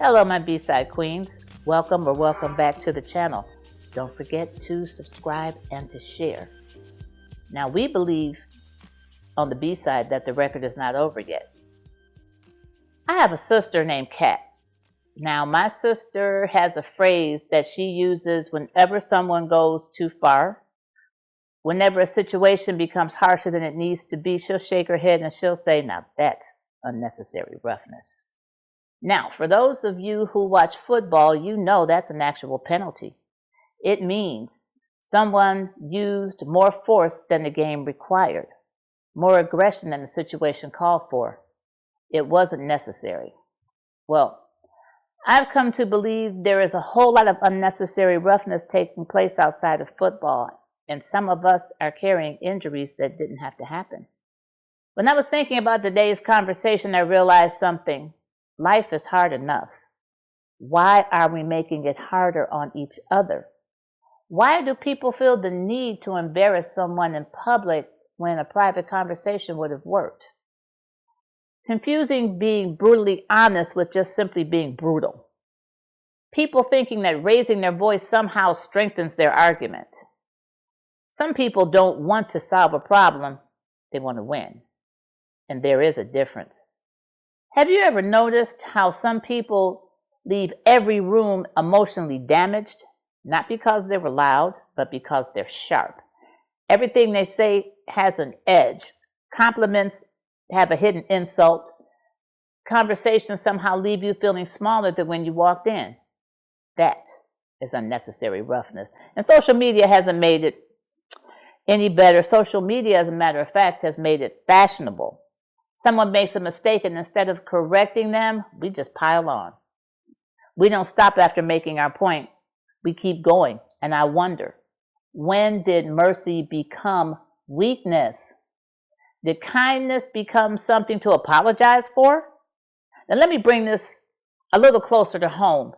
Hello, my B-side queens. Welcome back to the channel. Don't forget to subscribe and to share. Now, we believe on the B-side that the record is not over yet. I have a sister named Kat. Now, my sister has a phrase that she uses whenever someone goes too far. Whenever a situation becomes harsher than it needs to be, she'll shake her head and she'll say, "Now that's unnecessary roughness." Now, for those of you who watch football, you know that's an actual penalty. It means someone used more force than the game required, more aggression than the situation called for. It wasn't necessary. Well, I've come to believe there is a whole lot of unnecessary roughness taking place outside of football, and some of us are carrying injuries that didn't have to happen. When I was thinking about today's conversation, I realized something. Life is hard enough. Why are we making it harder on each other? Why do people feel the need to embarrass someone in public when a private conversation would have worked? Confusing being brutally honest with just simply being brutal. People thinking that raising their voice somehow strengthens their argument. Some people don't want to solve a problem, they want to win. And there is a difference. Have you ever noticed how some people leave every room emotionally damaged? Not because they were loud, but because they're sharp. Everything they say has an edge. Compliments have a hidden insult. Conversations somehow leave you feeling smaller than when you walked in. That is unnecessary roughness. And social media hasn't made it any better. Social media, as a matter of fact, has made it fashionable. Someone makes a mistake, and instead of correcting them, we just pile on. We don't stop after making our point. We keep going. And I wonder, when did mercy become weakness? Did kindness become something to apologize for? Now let me bring this a little closer to home,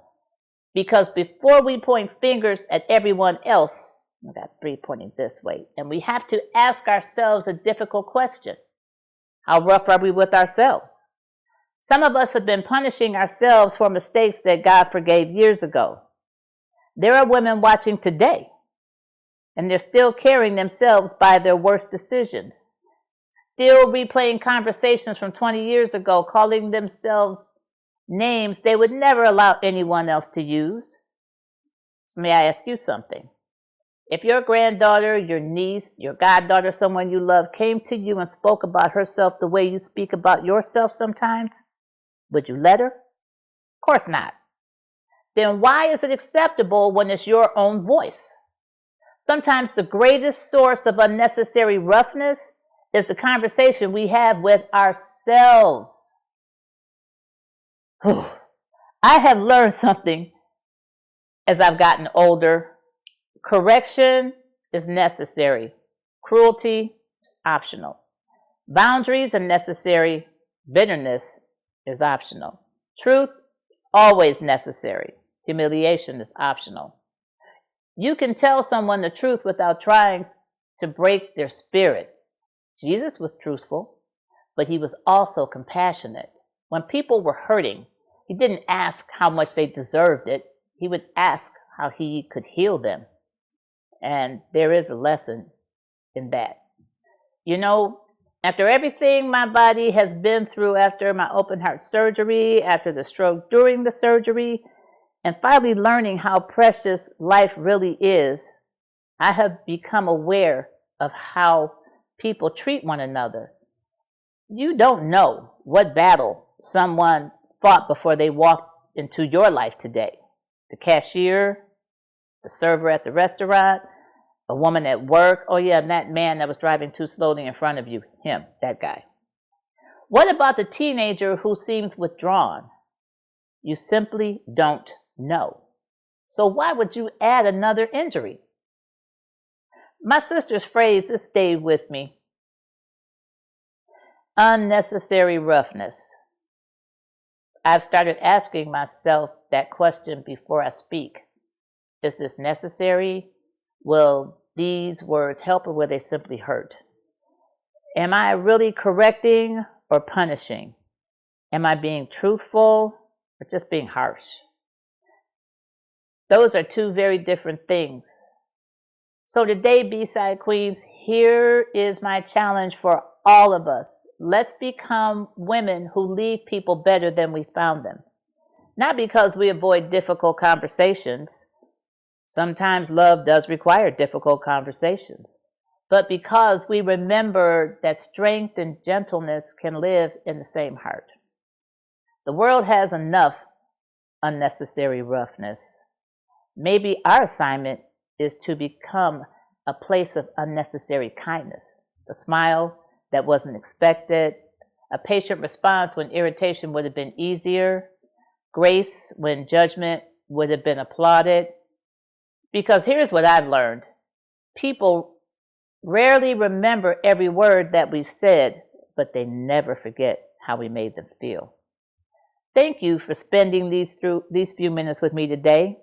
because before we point fingers at everyone else, I got three pointing this way, and we have to ask ourselves a difficult question. How rough are we with ourselves? Some of us have been punishing ourselves for mistakes that God forgave years ago. There are women watching today, and they're still carrying themselves by their worst decisions, still replaying conversations from 20 years ago, calling themselves names they would never allow anyone else to use. So may I ask you something? If your granddaughter, your niece, your goddaughter, someone you love came to you and spoke about herself the way you speak about yourself sometimes, would you let her? Of course not. Then why is it acceptable when it's your own voice? Sometimes the greatest source of unnecessary roughness is the conversation we have with ourselves. I have learned something as I've gotten older. Correction is necessary. Cruelty is optional. Boundaries are necessary. Bitterness is optional. Truth, always necessary. Humiliation is optional. You can tell someone the truth without trying to break their spirit. Jesus was truthful, but he was also compassionate. When people were hurting, he didn't ask how much they deserved it. He would ask how he could heal them. And there is a lesson in that. You know, after everything my body has been through, after my open heart surgery, after the stroke during the surgery, and finally learning how precious life really is, I have become aware of how people treat one another. You don't know what battle someone fought before they walked into your life today. The cashier, the server at the restaurant, a woman at work, oh yeah, and that man that was driving too slowly in front of you, him, that guy. What about the teenager who seems withdrawn? You simply don't know. So why would you add another injury? My sister's phrase has stayed with me. Unnecessary roughness. I've started asking myself that question before I speak. Is this necessary? Will these words help, or will they simply hurt? Am I really correcting or punishing? Am I being truthful or just being harsh. Those are two very different things. So today, B-Side Queens, here is my challenge for all of us. Let's become women who leave people better than we found them. Not because we avoid difficult conversations. Sometimes love does require difficult conversations. But because we remember that strength and gentleness can live in the same heart. The world has enough unnecessary roughness. Maybe our assignment is to become a place of unnecessary kindness. The smile that wasn't expected, a patient response when irritation would have been easier, grace when judgment would have been applauded. Because here's what I've learned. People rarely remember every word that we've said, but they never forget how we made them feel. Thank you for spending these few minutes with me today.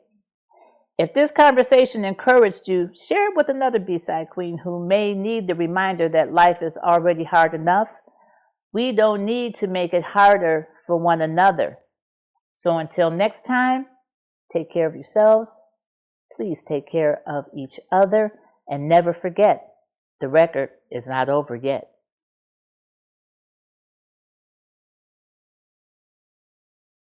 If this conversation encouraged you, share it with another B-Side Queen who may need the reminder that life is already hard enough. We don't need to make it harder for one another. So until next time, take care of yourselves. Please take care of each other. And never forget, the record is not over yet.